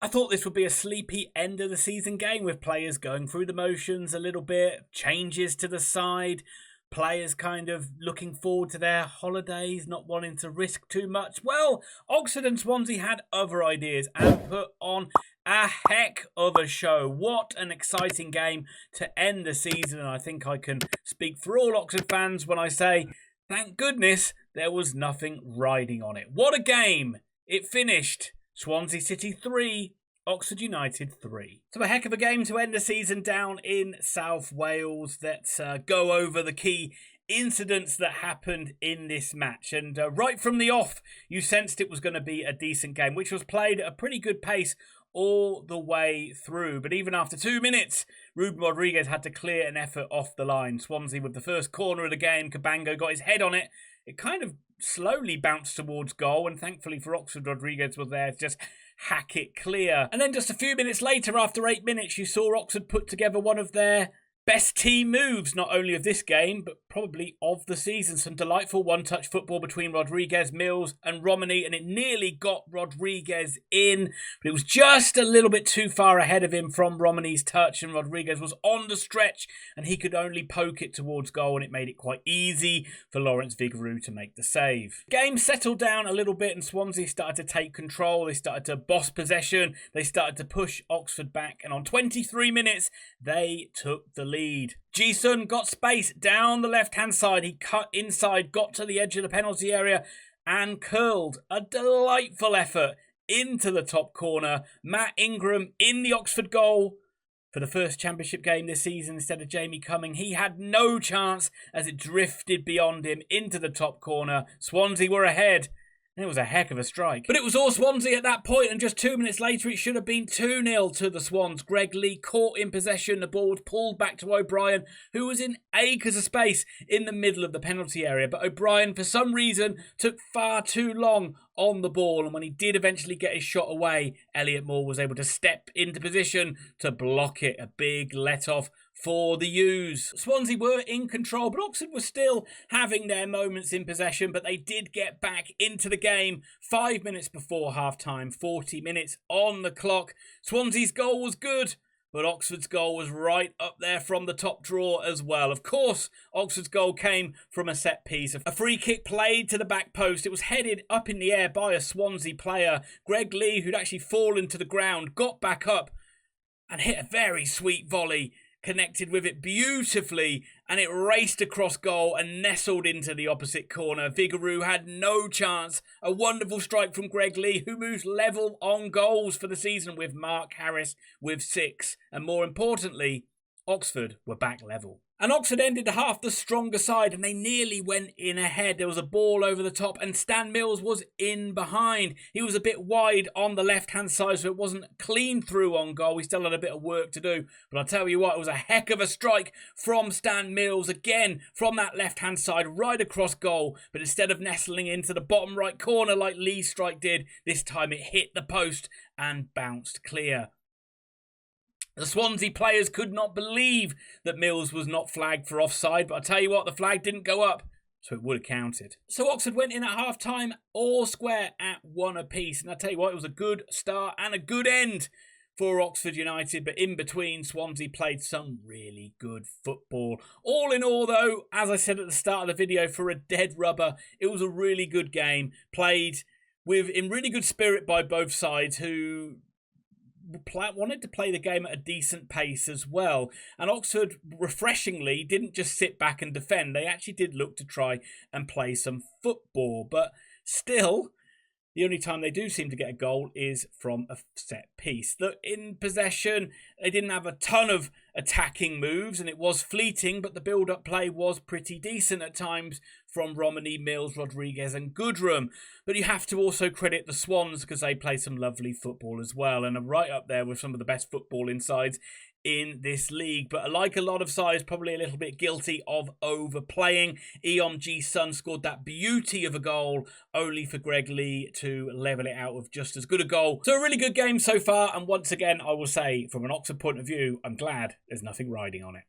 I thought this would be a sleepy end of the season game with players going through the motions a little bit, changes to the side, players kind of looking forward to their holidays, not wanting to risk too much. Well, Oxford and Swansea had other ideas and put on a heck of a show. What an exciting game to end the season. And I think I can speak for all Oxford fans when I say, thank goodness there was nothing riding on it. What a game! It finished Swansea City 3, Oxford United 3. So a heck of a game to end the season down in South Wales. Let's go over the key incidents that happened in this match. And right from the off, you sensed it was going to be a decent game, which was played at a pretty good pace all the way through. But even after 2 minutes, Ruben Rodriguez had to clear an effort off the line. Swansea with the first corner of the game. Cabango got his head on it. It kind of slowly bounced towards goal, and thankfully for Oxford, Rodriguez was there to just hack it clear. And then just a few minutes later, after 8 minutes, you saw Oxford put together one of their best team moves, not only of this game, but probably of the season. Some delightful one-touch football between Rodriguez, Mills and Romani, and it nearly got Rodriguez in, but it was just a little bit too far ahead of him from Romani's touch, and Rodriguez was on the stretch, and he could only poke it towards goal, and it made it quite easy for Lawrence Vigouroux to make the save. The game settled down a little bit, and Swansea started to take control. They started to boss possession. They started to push Oxford back, and on 23 minutes, they took the lead. Ji-Sung got space down the left-hand side. He cut inside, got to the edge of the penalty area and curled a delightful effort into the top corner. Matt Ingram in the Oxford goal for the first championship game this season instead of Jamie Cumming. He had no chance as it drifted beyond him into the top corner. Swansea were ahead. It was a heck of a strike. But it was all Swansea at that point, and just 2 minutes later it should have been 2-0 to the Swans. Gregg Leigh caught in possession. The ball was pulled back to O'Brien, who was in acres of space in the middle of the penalty area. But O'Brien, for some reason, took far too long on the ball, and when he did eventually get his shot away, Elliot Moore was able to step into position to block it. A big let-off for the U's. Swansea were in control, but Oxford were still having their moments in possession, but they did get back into the game 5 minutes before half-time, 40 minutes on the clock. Swansea's goal was good, but Oxford's goal was right up there from the top drawer as well. Of course, Oxford's goal came from a set piece. A free kick played to the back post. It was headed up in the air by a Swansea player. Gregg Leigh, who'd actually fallen to the ground, got back up and hit a very sweet volley, connected with it beautifully, and it raced across goal and nestled into the opposite corner. Vigouroux had no chance. A wonderful strike from Gregg Leigh, who moves level on goals for the season with Mark Harris with 6. And more importantly, Oxford were back level. And Oxford ended the half the stronger side, and they nearly went in ahead. There was a ball over the top, and Stan Mills was in behind. He was a bit wide on the left-hand side, so it wasn't clean through on goal. We still had a bit of work to do. But I'll tell you what, it was a heck of a strike from Stan Mills, again, from that left-hand side, right across goal. But instead of nestling into the bottom right corner like Leigh's strike did, this time it hit the post and bounced clear. The Swansea players could not believe that Mills was not flagged for offside, but I'll tell you what, the flag didn't go up, so it would have counted. So Oxford went in at half-time all square at 1 apiece, and I'll tell you what, it was a good start and a good end for Oxford United, but in between, Swansea played some really good football. All in all, though, as I said at the start of the video, for a dead rubber, it was a really good game, played in really good spirit by both sides, who wanted to play the game at a decent pace as well. And Oxford, refreshingly, didn't just sit back and defend. They actually did look to try and play some football. But still, the only time they do seem to get a goal is from a set piece. In possession, they didn't have a ton of attacking moves, and it was fleeting, but the build-up play was pretty decent at times from Romani, Mills, Rodriguez and Goodrum. But you have to also credit the Swans, because they play some lovely football as well, and are right up there with some of the best footballing sides in this league. But like a lot of sides, probably a little bit guilty of overplaying. Eom Ji-Sung scored that beauty of a goal, only for Gregg Leigh to level it out with just as good a goal. So a really good game so far, and once again, I will say, from an Oxford point of view, I'm glad there's nothing riding on it.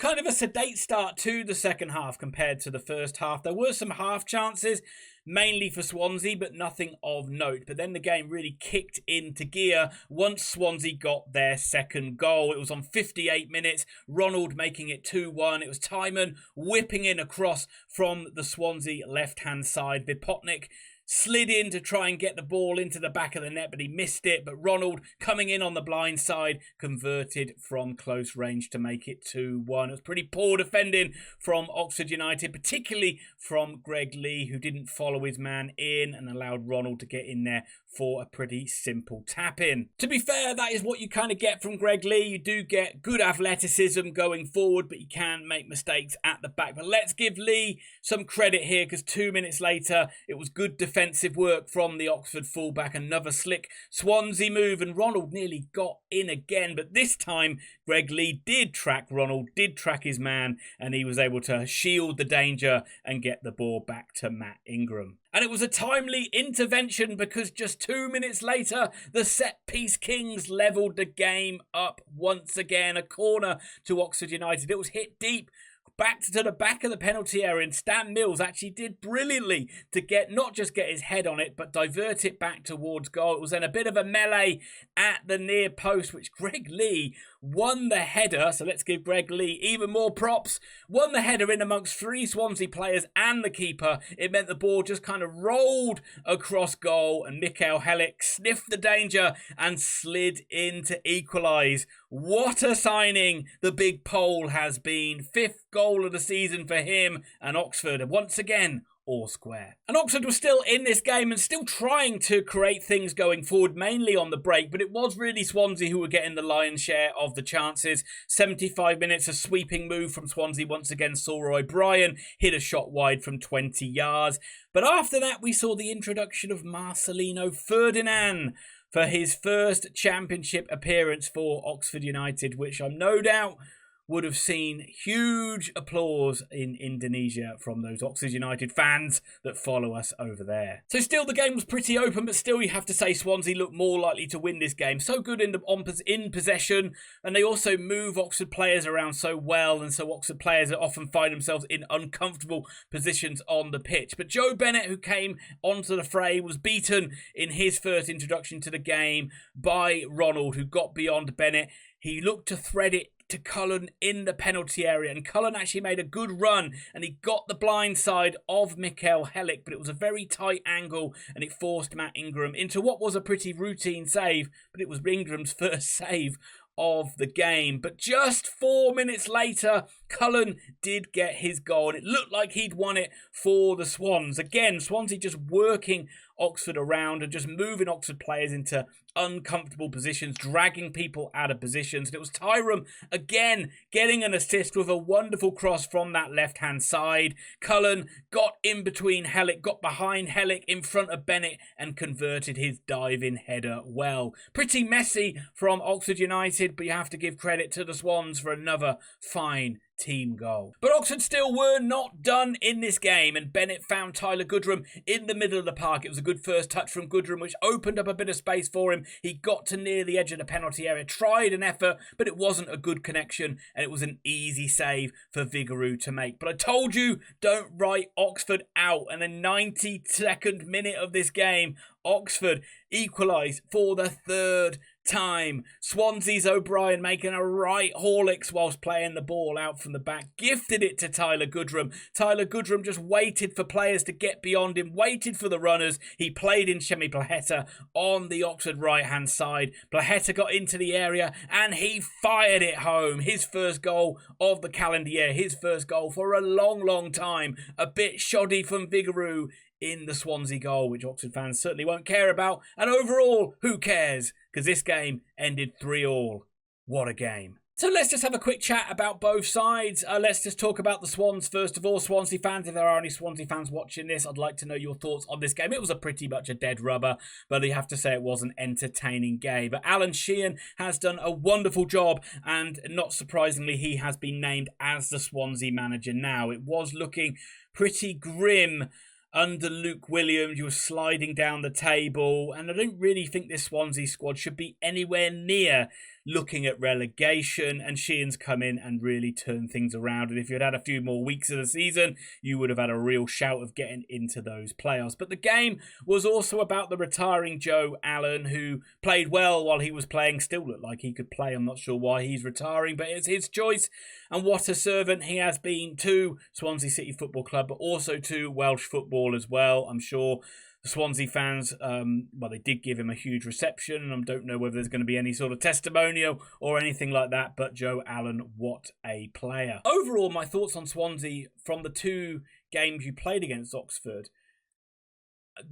kind of a sedate start to the second half compared to the first half. There were some half chances, mainly for Swansea, but nothing of note. But then the game really kicked into gear once Swansea got their second goal. It was on 58 minutes, Ronald making it 2-1. It was Timon whipping in across from the Swansea left-hand side. Vipotnik slid in to try and get the ball into the back of the net, but he missed it. But Ronald, coming in on the blind side, converted from close range to make it 2-1. It was pretty poor defending from Oxford United, particularly from Gregg Leigh, who didn't follow his man in and allowed Ronald to get in there for a pretty simple tap-in. To be fair, that is what you kind of get from Gregg Leigh. You do get good athleticism going forward, but you can make mistakes at the back. But let's give Leigh some credit here, because 2 minutes later, it was good defensive work from the Oxford fullback. Another slick Swansea move, and Ronald nearly got in again. But this time, Gregg Leigh did track Ronald, did track his man, and he was able to shield the danger and get the ball back to Matt Ingram. And it was a timely intervention, because just 2 minutes later, the set-piece Kings levelled the game up once again. A corner to Oxford United. It was hit deep back to the back of the penalty area, and Stan Mills actually did brilliantly to not just get his head on it, but divert it back towards goal. It was then a bit of a melee at the near post, which Gregg Leigh won the header. So let's give Gregg Leigh even more props. Won the header in amongst 3 Swansea players and the keeper. It meant the ball just kind of rolled across goal, and Mikel Helik sniffed the danger and slid in to equalise. What a signing the big Pole has been. 5th goal of the season for him, and Oxford once again all square. And Oxford was still in this game and still trying to create things going forward, mainly on the break, but it was really Swansea who were getting the lion's share of the chances. 75 minutes, a sweeping move from Swansea once again. Saul O'Brien hit a shot wide from 20 yards. But after that, we saw the introduction of Marcelino Ferdinand for his first championship appearance for Oxford United, which I'm no doubt would have seen huge applause in Indonesia from those Oxford United fans that follow us over there. So still, the game was pretty open, but still you have to say Swansea looked more likely to win this game. So good in possession, and they also move Oxford players around so well, and so Oxford players often find themselves in uncomfortable positions on the pitch. But Joe Bennett, who came onto the fray, was beaten in his first introduction to the game by Ronald, who got beyond Bennett. He looked to thread it to Cullen in the penalty area, and Cullen actually made a good run, and he got the blind side of Mikel Helik, but it was a very tight angle, and it forced Matt Ingram into what was a pretty routine save, but it was Ingram's first save of the game. But just 4 minutes later, Cullen did get his goal, and it looked like he'd won it for the Swans. Again, Swansea just working Oxford around and just moving Oxford players into uncomfortable positions, dragging people out of positions. And it was Tyrone again getting an assist with a wonderful cross from that left-hand side. Cullen got in between Helik, got behind Helik in front of Bennett, and converted his dive-in header well. Pretty messy from Oxford United, but you have to give credit to the Swans for another fine team goal. But Oxford still were not done in this game, and Bennett found Tyler Goodrum in the middle of the park. It was a good first touch from Goodrum, which opened up a bit of space for him. He got to near the edge of the penalty area, tried an effort, but it wasn't a good connection, and it was an easy save for Vigouroux to make. But I told you, don't write Oxford out, and in the 92nd minute of this game, Oxford equalised for the 3rd time. Swansea's O'Brien making a right Horlicks whilst playing the ball out from the back. Gifted it to Tyler Goodrum. Tyler Goodrum just waited for players to get beyond him, waited for the runners. He played in Przemysław Płacheta on the Oxford right-hand side. Płacheta got into the area and he fired it home. His first goal of the calendar year. His first goal for a long, long time. A bit shoddy from Vigouroux in the Swansea goal, which Oxford fans certainly won't care about. And overall, who cares? Because this game ended 3-3. What a game. So let's just have a quick chat about both sides. Let's just talk about the Swans first of all. Swansea fans, if there are any Swansea fans watching this, I'd like to know your thoughts on this game. It was a pretty much a dead rubber, but you have to say it was an entertaining game. But Alan Sheehan has done a wonderful job, and not surprisingly, he has been named as the Swansea manager now. It was looking pretty grim under Luke Williams. You were sliding down the table, and I don't really think this Swansea squad should be anywhere near looking at relegation, and Sheehan's come in and really turned things around. And if you'd had a few more weeks of the season, you would have had a real shout of getting into those playoffs. But the game was also about the retiring Joe Allen, who played well while he was playing, still looked like he could play. I'm not sure why he's retiring, but it's his choice. And what a servant he has been to Swansea City Football Club, but also to Welsh football as well. I'm sure the Swansea fans, well, they did give him a huge reception, and I don't know whether there's going to be any sort of testimonial or anything like that, but Joe Allen, what a player. Overall, my thoughts on Swansea from the 2 games you played against Oxford: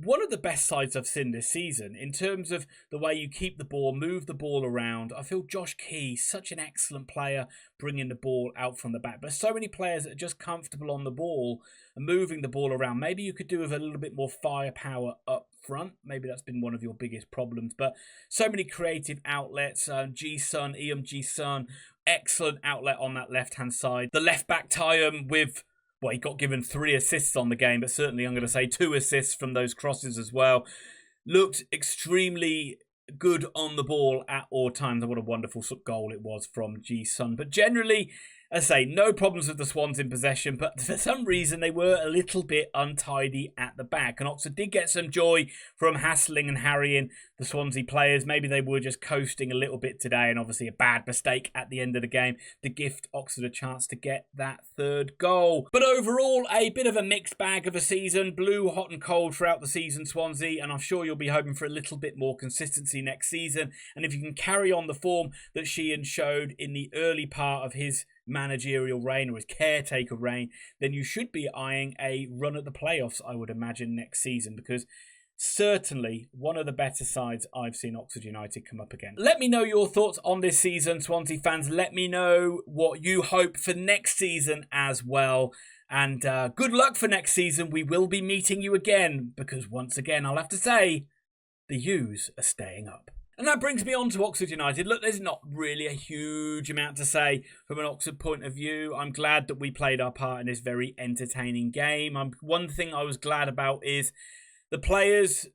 one of the best sides I've seen this season in terms of the way you keep the ball, move the ball around. I feel Josh Key, such an excellent player, bringing the ball out from the back. But so many players that are just comfortable on the ball and moving the ball around. Maybe you could do with a little bit more firepower up front. Maybe that's been one of your biggest problems. But so many creative outlets. Ji-Sung, Eom Ji-Sung, excellent outlet on that left-hand side. The left-back tie-in with... well, he got given 3 assists on the game, but certainly I'm going to say 2 assists from those crosses as well. Looked extremely good on the ball at all times. And what a wonderful goal it was from Ji-Sung. But generally, as I say, no problems with the Swans in possession, but for some reason they were a little bit untidy at the back. And Oxford did get some joy from hassling and harrying the Swansea players. Maybe they were just coasting a little bit today, and obviously a bad mistake at the end of the game to gift Oxford a chance to get that 3rd goal. But overall, a bit of a mixed bag of a season. Blew hot and cold throughout the season, Swansea, and I'm sure you'll be hoping for a little bit more consistency next season. And if you can carry on the form that Sheehan showed in the early part of his managerial reign or his caretaker reign, then you should be eyeing a run at the playoffs, I would imagine, next season, because certainly one of the better sides I've seen Oxford United come up against. Let me know your thoughts on this season, Swansea fans. Let me know what you hope for next season as well. And good luck for next season. We will be meeting you again, because once again, I'll have to say, the U's are staying up. And that brings me on to Oxford United. Look, there's not really a huge amount to say from an Oxford point of view. I'm glad that we played our part in this very entertaining game. One thing I was glad about is the players,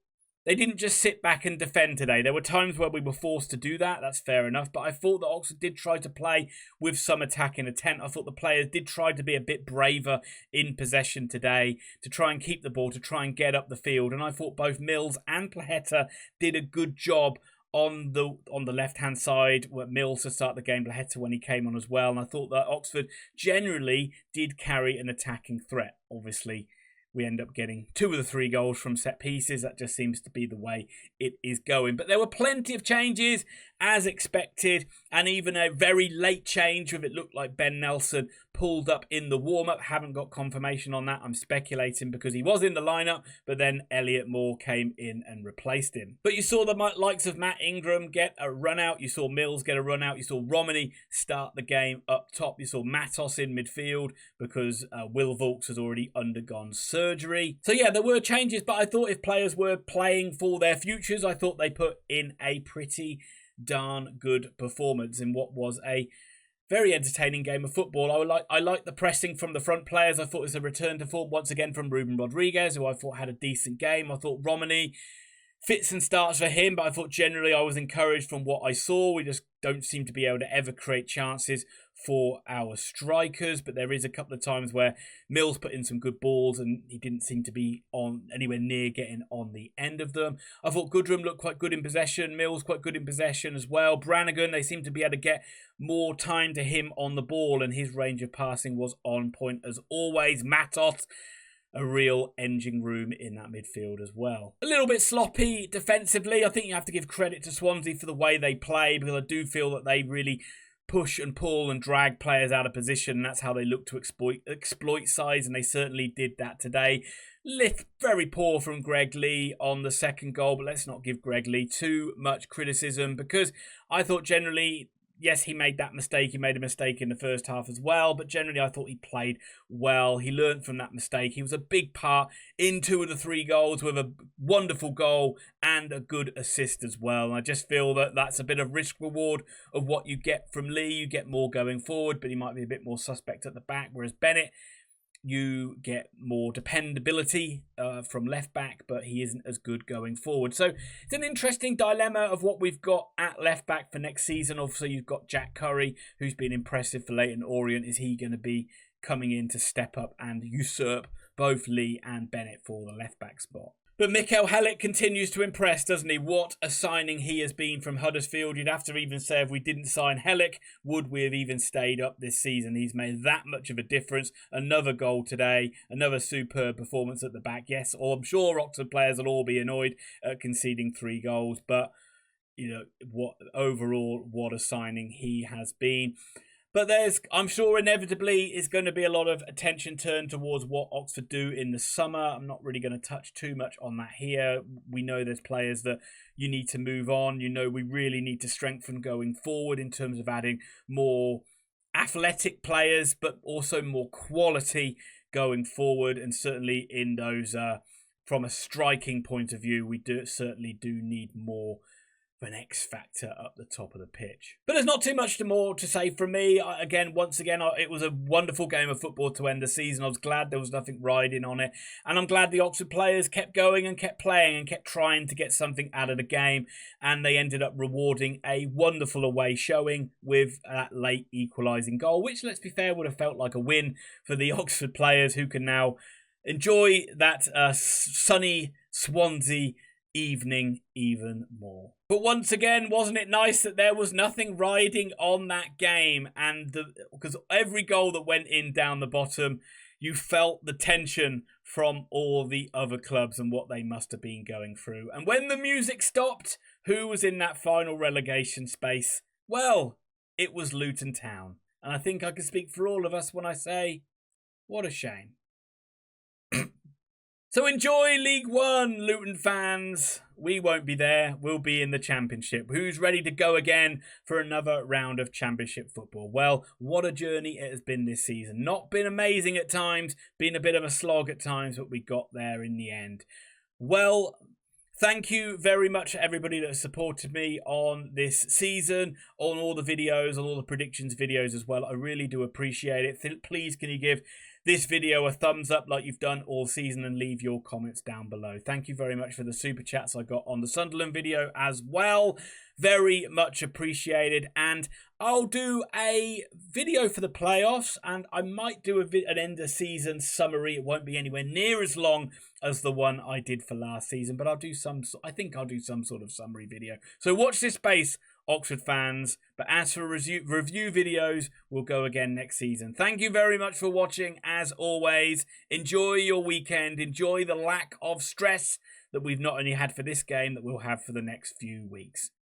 they didn't just sit back and defend today. There were times where we were forced to do that. That's fair enough. But I thought that Oxford did try to play with some attacking intent. I thought the players did try to be a bit braver in possession today, to try and keep the ball, to try and get up the field. And I thought both Mills and Płacheta did a good job on the left-hand side, where Mills to start the game, Płacheta when he came on as well. And I thought that Oxford generally did carry an attacking threat. Obviously, we end up getting 2 of the 3 goals from set pieces. That just seems to be the way it is going. But there were plenty of changes, as expected, and even a very late change with it looked like Ben Nelson pulled up in the warm-up. Haven't got confirmation on that. I'm speculating because he was in the lineup, but then Elliot Moore came in and replaced him. But you saw the likes of Matt Ingram get a run out. You saw Mills get a run out. You saw Romani start the game up top. You saw Matos in midfield because Will Vaulks has already undergone surgery. So yeah, there were changes, but I thought if players were playing for their futures, I thought they put in a pretty darn good performance in what was a very entertaining game of football. I like the pressing from the front players. I thought it was a return to form once again from Ruben Rodriguez, who I thought had a decent game. I thought Romani, fits and starts for him, but I thought generally I was encouraged from what I saw. We just don't seem to be able to ever create chances for our strikers, but there is a couple of times where Mills put in some good balls and he didn't seem to be on anywhere near getting on the end of them. I thought Goodrum looked quite good in possession, Mills quite good in possession as well. Brannigan, they seem to be able to get more time to him on the ball, and his range of passing was on point as always. Matos, a real engine room in that midfield as well. A little bit sloppy defensively. I think you have to give credit to Swansea for the way they play, because I do feel that they really push and pull and drag players out of position. And that's how they look to exploit sides, and they certainly did that today. Very poor from Gregg Leigh on the second goal, but let's not give Gregg Leigh too much criticism, because I thought generally, yes, he made that mistake. He made a mistake in the first half as well, but generally I thought he played well. He learned from that mistake. He was a big part in 2 of the 3 goals, with a wonderful goal and a good assist as well. And I just feel that that's a bit of risk reward of what you get from Leigh. You get more going forward, but he might be a bit more suspect at the back, whereas Bennett, you get more dependability from left back, but he isn't as good going forward. So it's an interesting dilemma of what we've got at left back for next season. Obviously, you've got Jack Curry, who's been impressive for Leyton Orient. Is he going to be coming in to step up and usurp both Leigh and Bennett for the left back spot? But Mikel Helik continues to impress, doesn't he? What a signing he has been from Huddersfield. You'd have to even say if we didn't sign Helik, would we have even stayed up this season? He's made that much of a difference. Another goal today, another superb performance at the back. Yes, or I'm sure Oxford players will all be annoyed at conceding 3 goals, but you know what a signing he has been. But I'm sure inevitably is going to be a lot of attention turned towards what Oxford do in the summer. I'm not really going to touch too much on that here. We know there's players that you need to move on. You know, we really need to strengthen going forward in terms of adding more athletic players, but also more quality going forward. And certainly in those, from a striking point of view, we certainly do need more of an X factor up the top of the pitch. But there's not too much more to say from me. Once again, it was a wonderful game of football to end the season. I was glad there was nothing riding on it. And I'm glad the Oxford players kept going and kept playing and kept trying to get something out of the game. And they ended up rewarding a wonderful away showing with that late equalising goal, which, let's be fair, would have felt like a win for the Oxford players, who can now enjoy that sunny Swansea evening even more. But once again, wasn't it nice that there was nothing riding on that game? And because every goal that went in down the bottom, you felt the tension from all the other clubs and what they must have been going through. And when the music stopped, who was in that final relegation space? Well, it was Luton Town. And I think I can speak for all of us when I say, what a shame. So enjoy League One, Luton fans. We won't be there. We'll be in the Championship. Who's ready to go again for another round of Championship football? Well, what a journey it has been this season. Not been amazing at times, been a bit of a slog at times, but we got there in the end. Well, thank you very much to everybody that has supported me on this season, on all the videos, on all the predictions videos as well. I really do appreciate it. Please, can you give this video a thumbs up like you've done all season and leave your comments down below. Thank you very much for the super chats I got on the Sunderland video as well. Very much appreciated. And I'll do a video for the playoffs, and I might do an end of season summary. It won't be anywhere near as long as the one I did for last season, but I think I'll do some sort of summary video. So watch this space, Oxford fans. But as for review videos, we'll go again next season. Thank you very much for watching. As always, enjoy your weekend. Enjoy the lack of stress that we've not only had for this game, that we'll have for the next few weeks.